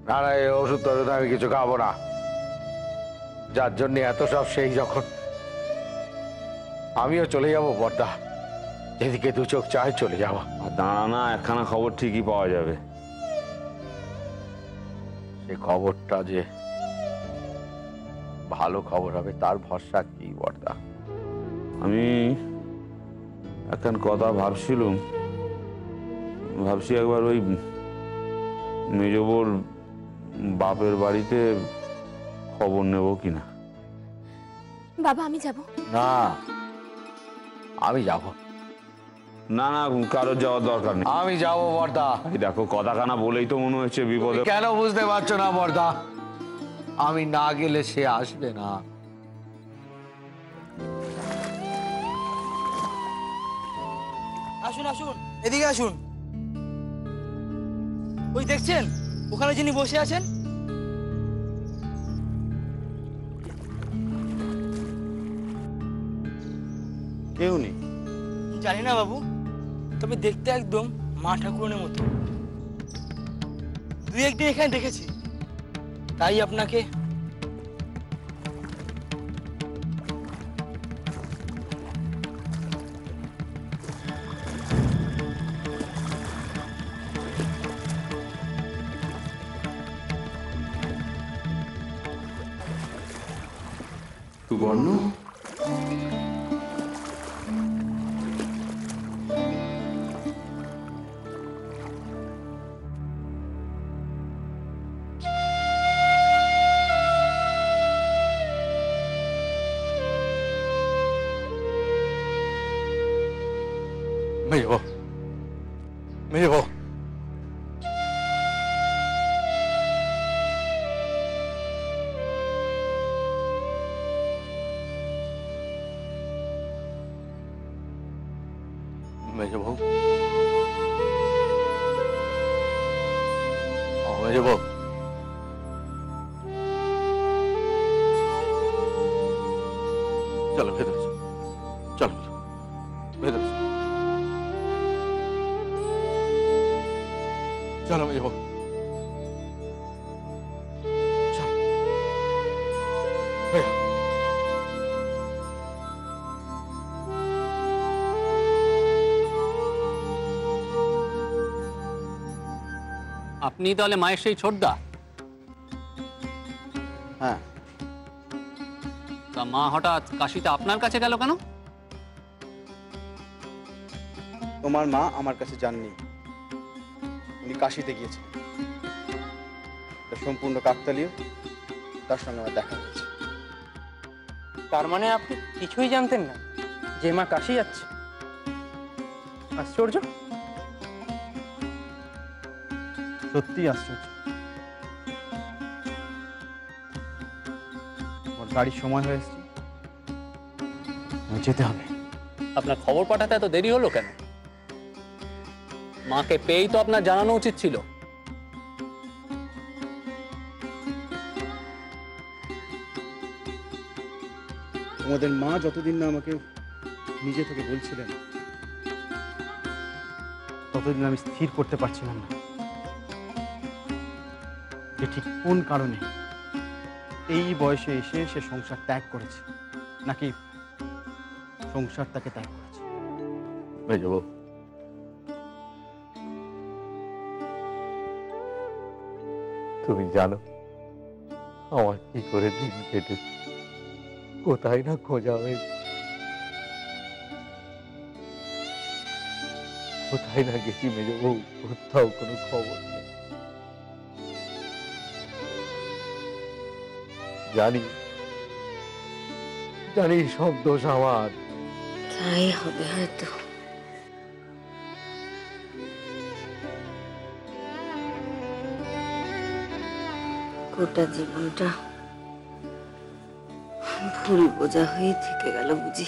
না না, এই ওষুধ টষুধ আমি কিছু খাবো না। যার জন্য এত সব, সেই যখন আমিও চলে যাব বড়দা, যেদিকে দু চোখ চায় চলে যাওয়া। আর দাঁড়া না, একখানা খবর ঠিকই পাওয়া যাবে। সে খবরটা যে ভালো খবর হবে তার ভরসা কি বড়দা? আমি একখান কথা ভাবছিলুম, ভাবছি একবার ওই মেজবোর বাপের বাড়িতে খবর নেব কিনা। বাবা আমি যাব না, আমি যাব না। না, কারোর যাওয়ার দরকার নেই, আমি যাব বড়দা। দেখো কথাখানা বলেই তো মনে হচ্ছে বিপদে। কেন বুঝতে পারছো না বড়দা? আমি না গেলে সে আসবে না। আসুন আসুন, এদিকে আসুন। ওই দেখছেন ওখানে যিনি বসে আছেন, কেউ নেই। জানি না বাবু, তবে দেখতে একদম মা ঠাকুরনের মতো। দুই একদিন এখানে দেখেছি, তাই আপনাকে। সুবর্ণ, মেজবউ, মেজবউ, মেজবউ, মেজবউ, চলো ভেতরে, চলো ভেতরে, চলো মেজবউ, চলো। আপনি তাহলে মায়ের সেই ছোটদা? হ্যাঁ। তা মা হঠাৎ কাশিতে আপনার কাছে গেল কেন? তোমার মা আমার কাছে যাননি, উনি কাশিতে গিয়েছিলেন। এটা সম্পূর্ণ কাকতালীয়, তার সঙ্গে আমার দেখা হয়েছে। তার মানে আপনি কিছুই জানতেন না যে মা কাশি যাচ্ছে? আশ্চর্য। সত্যি আশ্চর্য। আমার গাড়ির সময় হয়ে এসেছে, যেতে হবে। আপনার খবর পাঠাতে এত দেরি হলো কেন? মাকে পেয়েই তো আপনার জানানো উচিত ছিল। তোমাদের মা যতদিন না আমাকে নিজে থেকে বলছিলেন, ততদিন আমি স্থির করতে পারছিলাম না যে ঠিক কোন কারণে এই বয়সে এসে সে সংসার ত্যাগ করেছে, নাকি সংসার তাকে ত্যাগ করেছে। মেজবউ, তুমি জানো আমার কি করে দিন কেটেছে, কোথায় না খোঁজা হয়েছে, কোথায় না গেছি মেজবউ, কোথাও কোনো খবর নেই। জানি জানি সব দোষ আমার। তাই হবে হয়তো। গোটা জীবনটা ভুল বোঝা হয়ে থেকে গেল বুঝি।